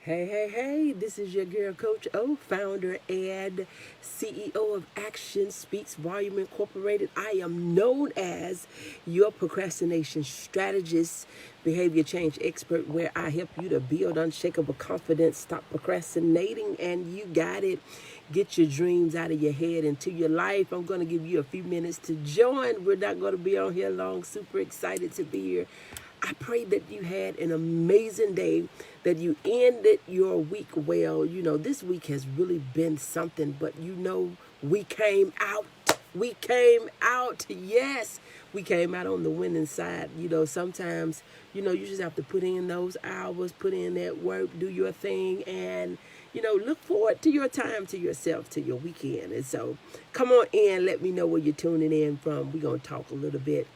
Hey, this is your girl, Coach O, founder and CEO of Action Speaks Volume Incorporated. I am known as your procrastination strategist, behavior change expert, where I help you to build unshakable confidence, stop procrastinating, and you got it. Get your dreams out of your head into your life. I'm going to give you a few minutes to join. We're not going to be on here long. Super excited to be here. I pray that you had an amazing day, that you ended your week well. You know, this week has really been something, but we came out. We came out. Yes, we came out on the winning side. Sometimes, you just have to put in those hours, put in that work, do your thing, and, look forward to your time, to yourself, to your weekend. And so come on in. Let me know where you're tuning in from. We're going to talk a little bit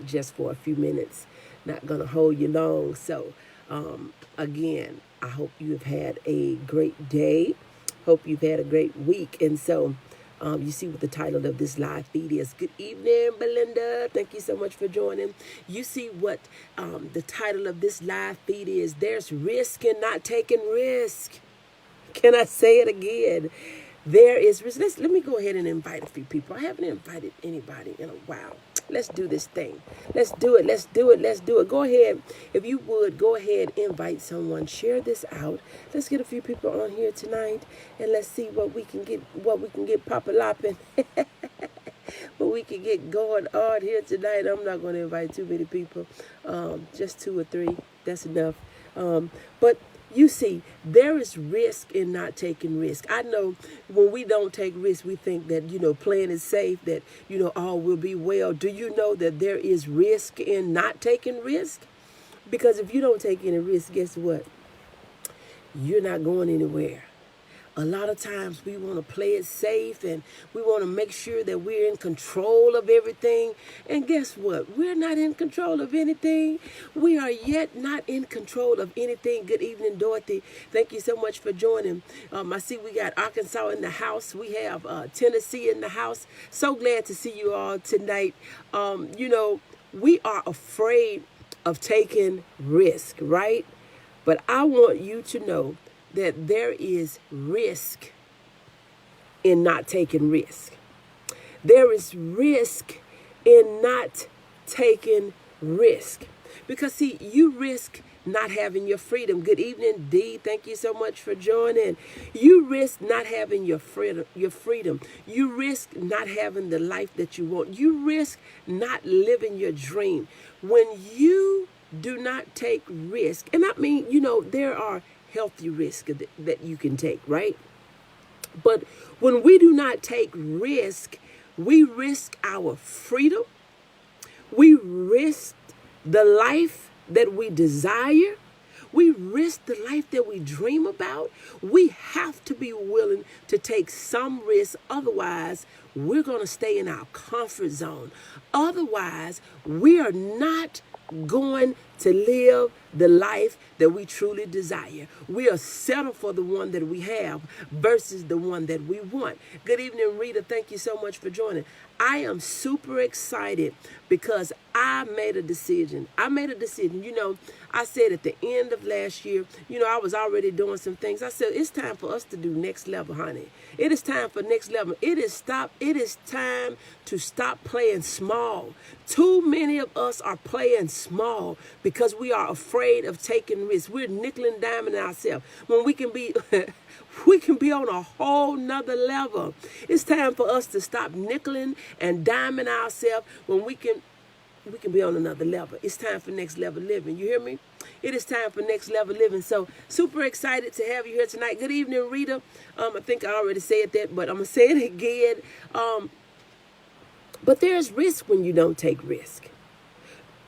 just for a few minutes. Not going to hold you long. So, again, I hope you have had a great day. Hope you've had a great week. And so, you see what the title of this live feed is. Good evening, Belinda. Thank you so much for joining. You see what the title of this live feed is. There's risk in not taking risk. Can I say it again? There is risk. Let me go ahead and invite a few people. I haven't invited anybody in a while. Let's do this thing. Let's do it. Go ahead. If you would, go ahead, invite someone. Share this out. Let's get a few people on here tonight, and let's see what we can get pop-a-lopping. What we can get going on here tonight. I'm not going to invite too many people. Just 2 or 3. That's enough. But you see, there is risk in not taking risk. I know when we don't take risk, we think that, playing is safe, that, all will be well. Do you know that there is risk in not taking risk? Because if you don't take any risk, guess what? You're not going anywhere. A lot of times we want to play it safe and we want to make sure that we're in control of everything. And guess what? We're not in control of anything. We are yet not in control of anything. Good evening, Dorothy. Thank you so much for joining. I see we got Arkansas in the house. We have Tennessee in the house. So glad to see you all tonight. We are afraid of taking risk, right? But I want you to know that there is risk in not taking risk. There is risk in not taking risk. Because see, you risk not having your freedom. Good evening, Dee. Thank you so much for joining. You risk not having your freedom. You risk not having the life that you want. You risk not living your dream. When you do not take risk, and I mean, there are healthy risk that you can take, right? But when we do not take risk, we risk our freedom. We risk the life that we desire. We risk the life that we dream about. We have to be willing to take some risk. Otherwise, we're going to stay in our comfort zone. Otherwise, we are not going to live the life that we truly desire. We are settled for the one that we have versus the one that we want. Good evening, Rita. Thank you so much for joining. I am super excited because I made a decision. I said at the end of last year, I was already doing some things. I said, it's time for us to do next level, honey. It is time for next level. It is time to stop playing small. Too many of us are playing small because we are afraid of taking risks. We're nickel and diming ourselves when we can be on a whole nother level. It's time for us to stop nickeling and diming ourselves when we can be on another level. It's time for next level living. You hear me? It is time for next level living. So super excited to have you here tonight. Good evening, Rita. I think I already said that, but I'm going to say it again. But there's risk when you don't take risk.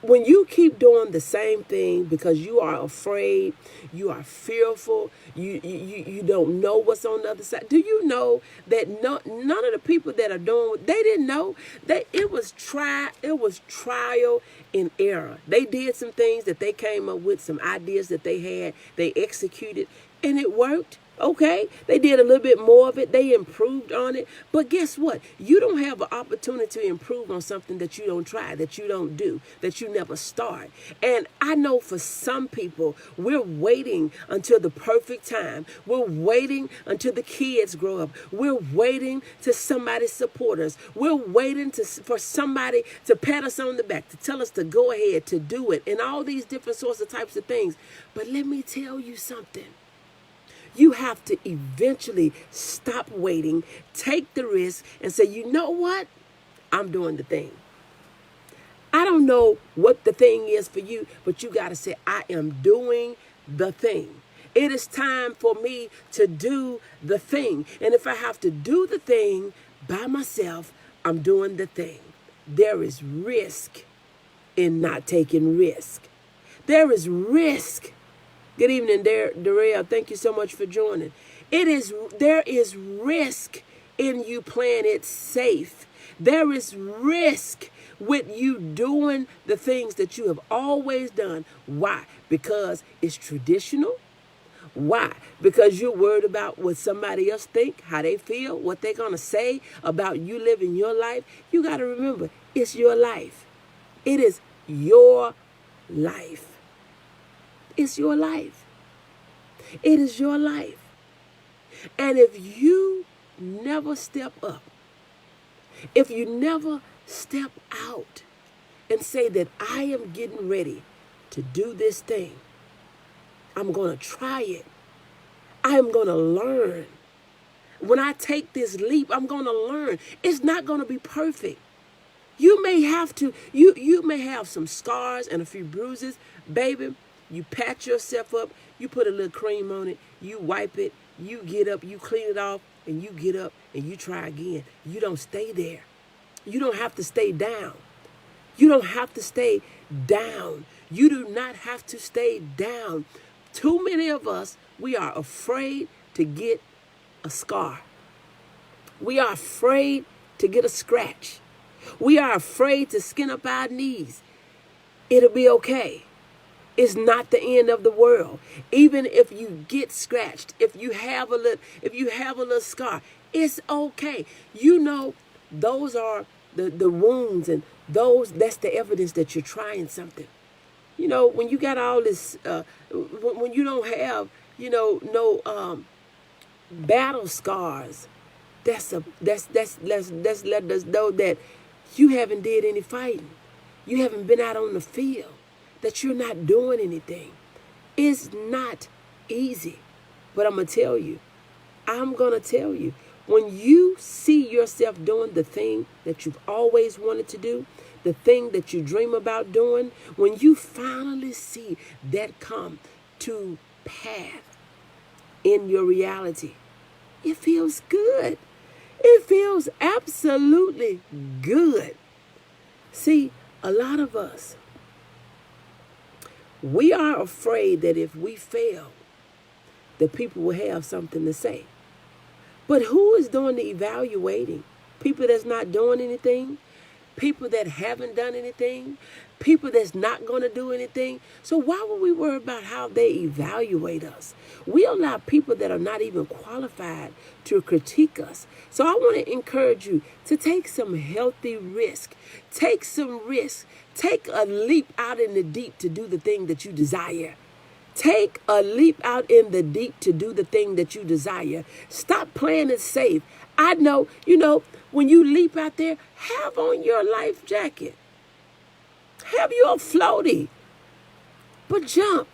When you keep doing the same thing because you are afraid, you are fearful, you don't know what's on the other side. Do you know that none of the people that are doing it, they didn't know that it was trial and error. They did some things that they came up with, some ideas that they had, they executed, and it worked. Okay, they did a little bit more of it. They improved on it. But guess what? You don't have an opportunity to improve on something that you don't try, that you don't do, that you never start. And I know for some people, we're waiting until the perfect time. We're waiting until the kids grow up. We're waiting to somebody support us. We're waiting for somebody to pat us on the back, to tell us to go ahead, to do it, and all these different sorts of types of things. But let me tell you something. You have to eventually stop waiting, take the risk, and say, you know what? I'm doing the thing. I don't know what the thing is for you, but you got to say, I am doing the thing. It is time for me to do the thing. And if I have to do the thing by myself, I'm doing the thing. There is risk in not taking risk. There is risk. Good evening, Darrell. Thank you so much for joining. There is risk in you playing it safe. There is risk with you doing the things that you have always done. Why? Because it's traditional. Why? Because you're worried about what somebody else think, how they feel, what they're going to say about you living your life. You got to remember, it's your life. It is your life. It's your life. It is your life. And if you never step up, if you never step out and say that I am getting ready to do this thing, I'm going to try it. I am going to learn. When I take this leap, I'm going to learn. It's not going to be perfect. You may have to, you may have some scars and a few bruises, baby. You pat yourself up, you put a little cream on it, you wipe it, you get up, you clean it off, and you get up and you try again. You don't stay there. You don't have to stay down. You don't have to stay down. You do not have to stay down. Too many of us, we are afraid to get a scar. We are afraid to get a scratch. We are afraid to skin up our knees. It'll be okay. It's not the end of the world. Even if you get scratched, if you have a little scar, it's okay. You know, those are the wounds, and that's the evidence that you're trying something. You know, when you got all this, when you don't have, no battle scars, that's let us know that you haven't did any fighting. You haven't been out on the field. That you're not doing anything. It's not easy. But I'm going to tell you, when you see yourself doing the thing that you've always wanted to do, the thing that you dream about doing, when you finally see that come to pass in your reality, it feels good. It feels absolutely good. See, a lot of us, we are afraid that if we fail, that people will have something to say. But who is doing the evaluating? People that's not doing anything? People that haven't done anything? People that's not going to do anything? So why would we worry about how they evaluate us? We allow people that are not even qualified to critique us. So I want to encourage you to take some healthy risk. Take some risk. Take a leap out in the deep to do the thing that you desire. Take a leap out in the deep to do the thing that you desire. Stop playing it safe. I know, when you leap out there, have on your life jacket. Have your floaty. But jump.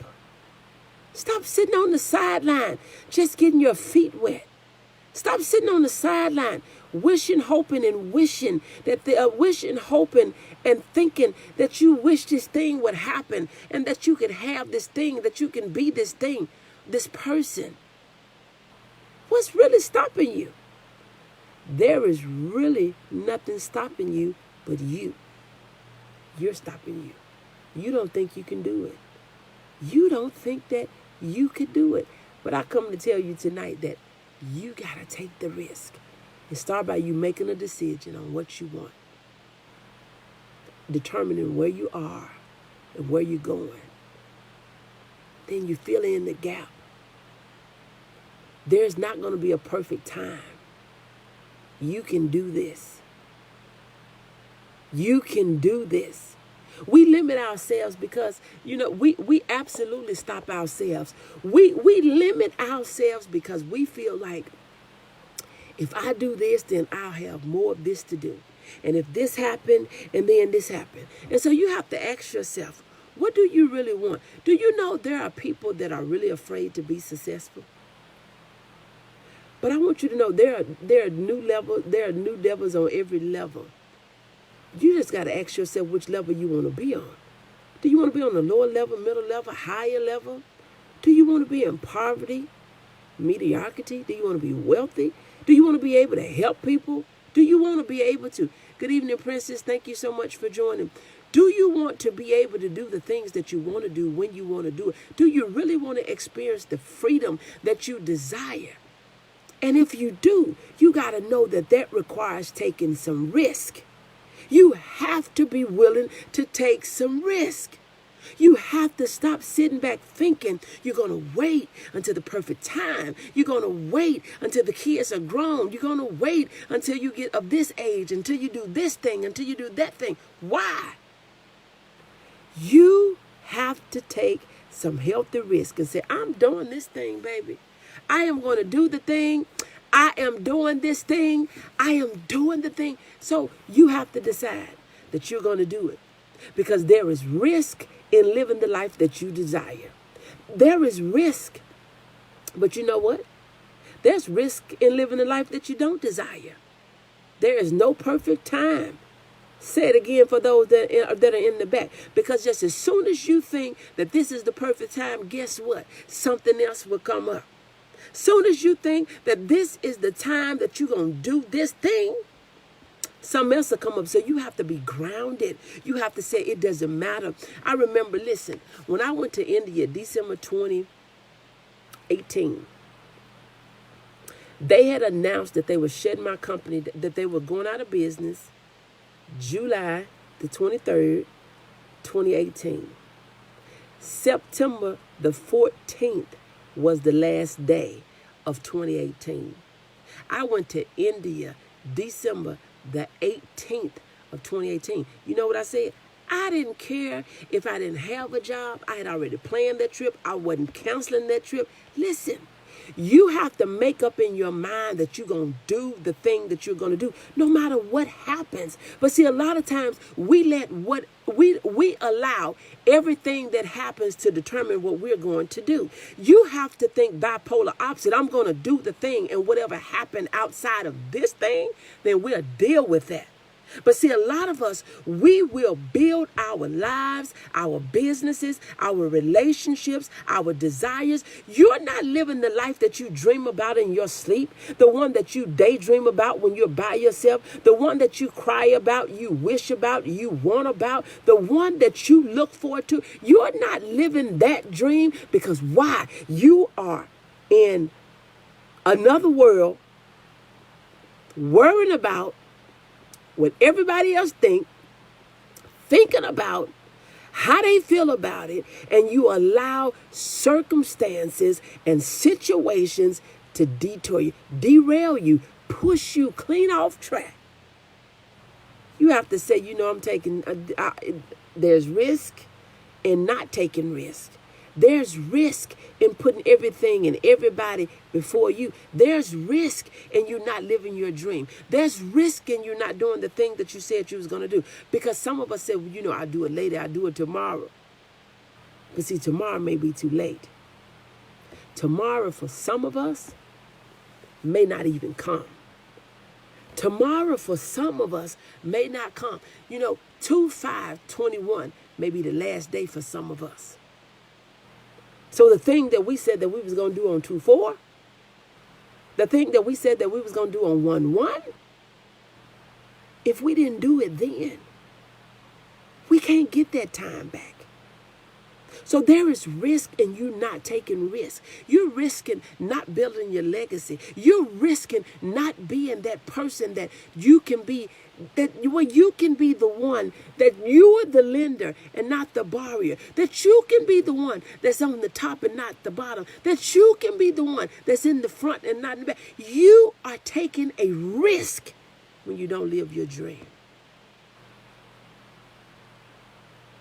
Stop sitting on the sideline, just getting your feet wet. Stop sitting on the sideline, wishing, hoping, and wishing that hoping and thinking that you wish this thing would happen and that you could have this thing, that you can be this thing, this person. What's really stopping you? There is really nothing stopping you but you. You're stopping you. You don't think you can do it. You don't think that you could do it. But I come to tell you tonight that you got to take the risk. And start by you making a decision on what you want. Determining where you are and where you're going. Then you fill in the gap. There's not going to be a perfect time. You can do this. You can do this. We limit ourselves because, we absolutely stop ourselves. We limit ourselves because we feel like, if I do this, then I'll have more of this to do. And if this happened, and then this happened. And so you have to ask yourself, what do you really want? Do you know there are people that are really afraid to be successful? But I want you to know there are new devils on every level. You just got to ask yourself which level you want to be on. Do you want to be on the lower level, middle level, higher level? Do you want to be in poverty, mediocrity? Do you want to be wealthy? Do you want to be able to help people? Do you want to be able to? Good evening, Princess. Thank you so much for joining. Do you want to be able to do the things that you want to do when you want to do it? Do you really want to experience the freedom that you desire? And if you do, you got to know that requires taking some risk. You have to be willing to take some risk. You have to stop sitting back thinking you're going to wait until the perfect time. You're going to wait until the kids are grown. You're going to wait until you get of this age, until you do this thing, until you do that thing. Why? You have to take some healthy risk and say, I'm doing this thing, baby. I am going to do the thing. I am doing this thing. I am doing the thing. So you have to decide that you're going to do it, because there is risk in living the life that you desire. There is risk. But you know what? There's risk in living the life that you don't desire. There is no perfect time. Say it again for those that are in the back. Because just as soon as you think that this is the perfect time, guess what? Something else will come up. Soon as you think that this is the time that you're going to do this thing, something else will come up. So you have to be grounded. You have to say it doesn't matter. I remember, listen, when I went to India, December 2018, they had announced that they were shedding my company, that they were going out of business July the 23rd, 2018. September the 14th was the last day of 2018. I went to India December the 18th of 2018. You know what I said? I didn't care if I didn't have a job. I had already planned that trip. I wasn't canceling that trip. Listen, you have to make up in your mind that you're going to do the thing that you're going to do, no matter what happens. But see, a lot of times we allow everything that happens to determine what we're going to do. You have to think bipolar opposite. I'm going to do the thing, and whatever happened outside of this thing, then we'll deal with that. But see, a lot of us, we will build our lives, our businesses, our relationships, our desires. You're not living the life that you dream about in your sleep, the one that you daydream about when you're by yourself, the one that you cry about, you wish about, you want about, the one that you look forward to. You're not living that dream, because why? You are in another world worrying about what everybody else thinking about how they feel about it, and you allow circumstances and situations to detour you, derail you, push you clean off track. You have to say, I'm taking, there's risk in not taking risk. There's risk in putting everything and everybody before you. There's risk in you not living your dream. There's risk in you not doing the thing that you said you was going to do. Because some of us said, I'll do it later, I'll do it tomorrow. But see, tomorrow may be too late. Tomorrow for some of us may not even come. Tomorrow for some of us may not come. 2/5/21 may be the last day for some of us. So the thing that we said that we was going to do on 2/4, the thing that we said that we was going to do on 1/1, if we didn't do it then, we can't get that time back. So there is risk in you not taking risk. You're risking not building your legacy. You're risking not being that person that you can be where you can be the one, that you are the lender and not the borrower, that you can be the one that's on the top and not the bottom, that you can be the one that's in the front and not in the back. You are taking a risk when you don't live your dream.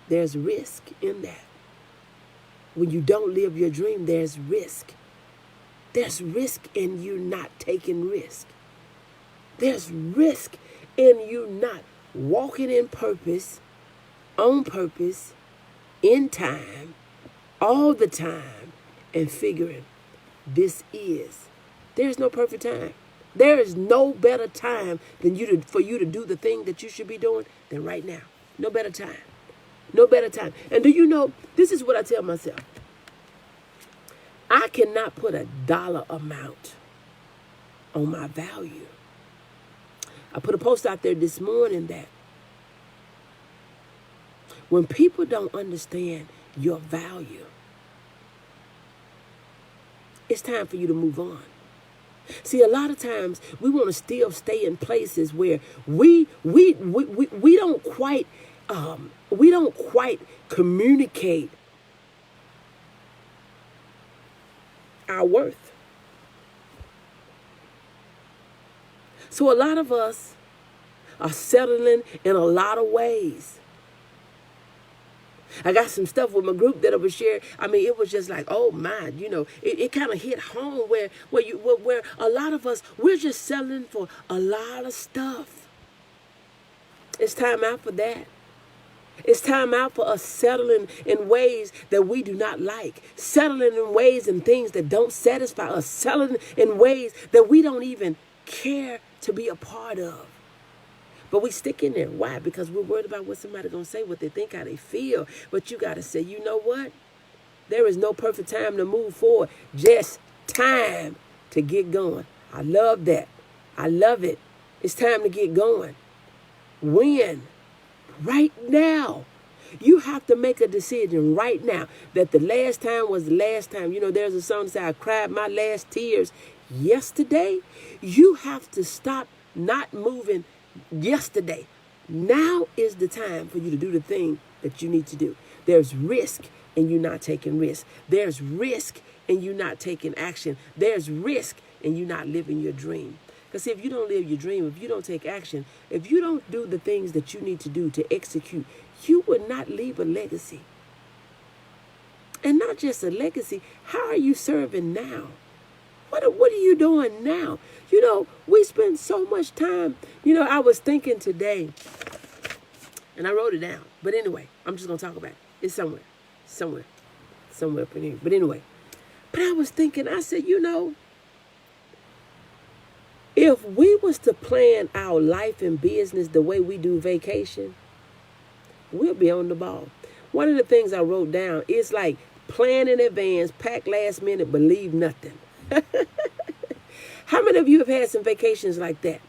There's risk in that. When you don't live your dream, there's risk. There's risk in you not taking risk. There's risk in you not walking in purpose, on purpose, in time, all the time, and figuring there's no perfect time. There is no better time for you to do the thing that you should be doing than right now. No better time. No better time. And do you know, this is what I tell myself. I cannot put a dollar amount on my value. I put a post out there this morning that when people don't understand your value, it's time for you to move on. See, a lot of times we want to still stay in places where we don't quite communicate our worth. So a lot of us are settling in a lot of ways. I got some stuff with my group that I was sharing. I mean, it was just like, oh my, it kind of hit home where a lot of us, we're just settling for a lot of stuff. It's time out for that. It's time out for us settling in ways that we do not like, settling in ways and things that don't satisfy us, settling in ways that we don't even care to be a part of. But we stick in there. Why? Because we're worried about what somebody's going to say, what they think, how they feel. But you got to say, you know what? There is no perfect time to move forward. Just time to get going. I love that. I love it. It's time to get going. When? Right now. You have to make a decision right now that the last time was the last time. There's a song that says, I cried my last tears yesterday. You have to stop not moving yesterday. Now is the time for you to do the thing that you need to do. There's risk in you not taking risk. There's risk in you not taking action. There's risk in you not living your dream. Because if you don't live your dream, if you don't take action, if you don't do the things that you need to do to execute, you will not leave a legacy. And not just a legacy, how are you serving now? What are you doing now? We spend so much time. I was thinking today, and I wrote it down. But anyway, I'm just going to talk about it. It's somewhere up in here. But anyway, I was thinking, I said, if we was to plan our life and business the way we do vacation, we'll be on the ball. One of the things I wrote down is like plan in advance, pack last minute, but leave nothing. How many of you have had some vacations like that?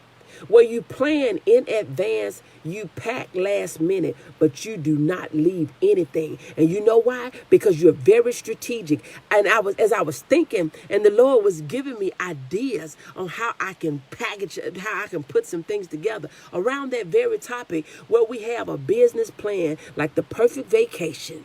Where you plan in advance, you pack last minute, but you do not leave anything. And you know why? Because you're very strategic. And as I was thinking, and the Lord was giving me ideas on how I can package it, how I can put some things together around that very topic where we have a business plan like the perfect vacation.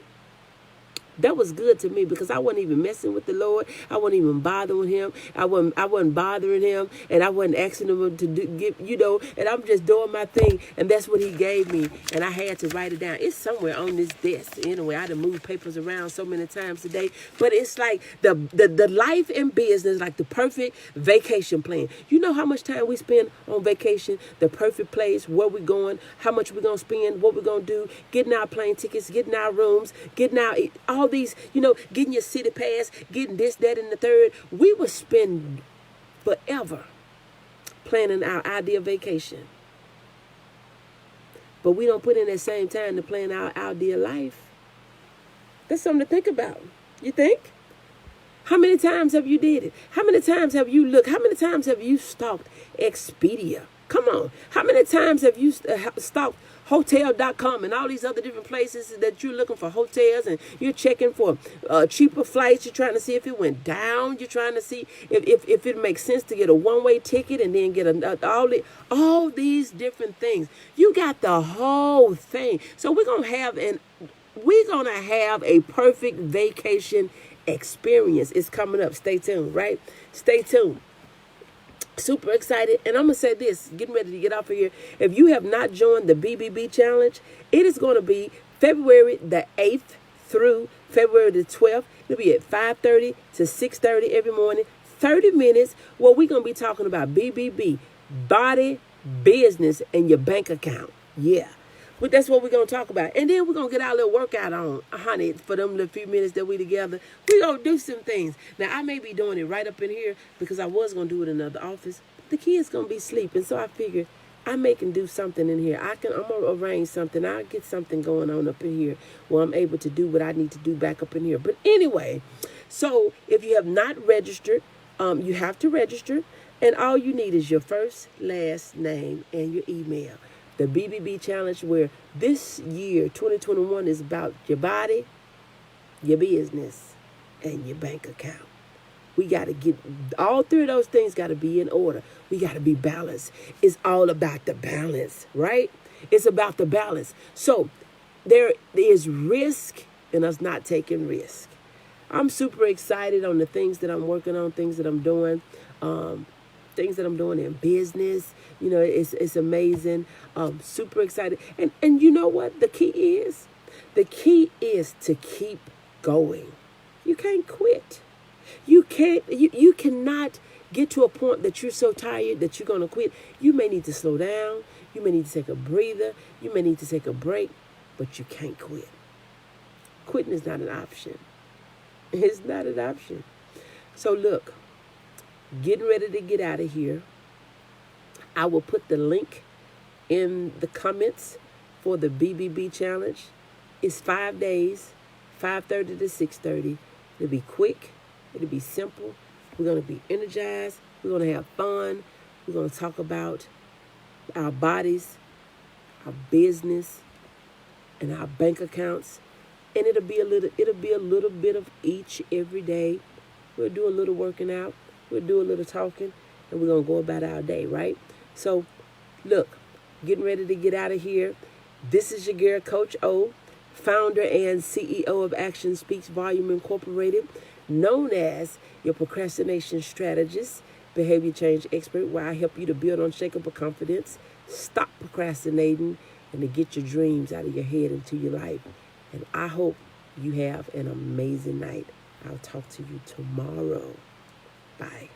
That was good to me because I wasn't even messing with the Lord. I wasn't even bothering him. I wasn't bothering him, and I wasn't asking him to and I'm just doing my thing, and that's what he gave me, and I had to write it down. It's somewhere on this desk. Anyway, I done moved papers around so many times today, but it's like the life and business, like the perfect vacation plan. You know how much time we spend on vacation, the perfect place, where we're going, how much we're going to spend, what we're going to do, getting our plane tickets, getting our rooms, getting all these, getting your city pass, getting this, that, and the third. We would spend forever planning our ideal vacation. But we don't put in that same time to plan our ideal life. That's something to think about. You think? How many times have you did it? How many times have you looked? How many times have you stalked Expedia Come on. How many times have you stalked Hotel.com and all these other different places that you're looking for hotels, and you're checking for cheaper flights? You're trying to see if it went down. You're trying to see if it makes sense to get a one-way ticket and then get all these different things. You got the whole thing. So we're going to have a perfect vacation experience. It's coming up. Stay tuned, right? Stay tuned. Super excited. And I'm going to say this, getting ready to get off of here. If you have not joined the BBB challenge, it is going to be February the 8th through February the 12th. It'll be at 5:30 to 6:30 every morning. 30 minutes where we're going to be talking about BBB, body, business, and your bank account. Yeah. But that's what we're going to talk about. And then we're going to get our little workout on, honey, for them little few minutes that we together. We're going to do some things. Now, I may be doing it right up in here because I was going to do it in another office. The kids going to be sleeping, so I figured I can do something in here. I'm going to arrange something. I'll get something going on up in here where I'm able to do what I need to do back up in here. But anyway, so if you have not registered, you have to register. And all you need is your first, last name, and your email. The BBB challenge, where this year, 2021, is about your body, your business, and your bank account. We got to get all three of those things got to be in order. We got to be balanced. It's all about the balance, right? It's about the balance. So there is risk in us not taking risk. I'm super excited on the things that I'm working on, things that I'm doing. Things that I'm doing in business. You know, it's amazing. Super excited. And you know what? The key is to keep going. You can't quit. You cannot get to a point that you're so tired that you're going to quit. You may need to slow down. You may need to take a breather. You may need to take a break, but you can't quit. Quitting is not an option. It's not an option. So look, getting ready to get out of here. I will put the link in the comments for the BBB challenge. It's 5 days, 5:30 to 6:30. It'll be quick. It'll be simple. We're going to be energized. We're going to have fun. We're going to talk about our bodies, our business, and our bank accounts. And it'll be a little bit of each every day. We'll do a little working out. We'll do a little talking, and we're going to go about our day, right? So, look, getting ready to get out of here. This is your girl, Coach O, founder and CEO of Action Speaks Volume Incorporated, known as your procrastination strategist, behavior change expert, where I help you to build unshakable confidence, stop procrastinating, and to get your dreams out of your head into your life. And I hope you have an amazing night. I'll talk to you tomorrow. Bye.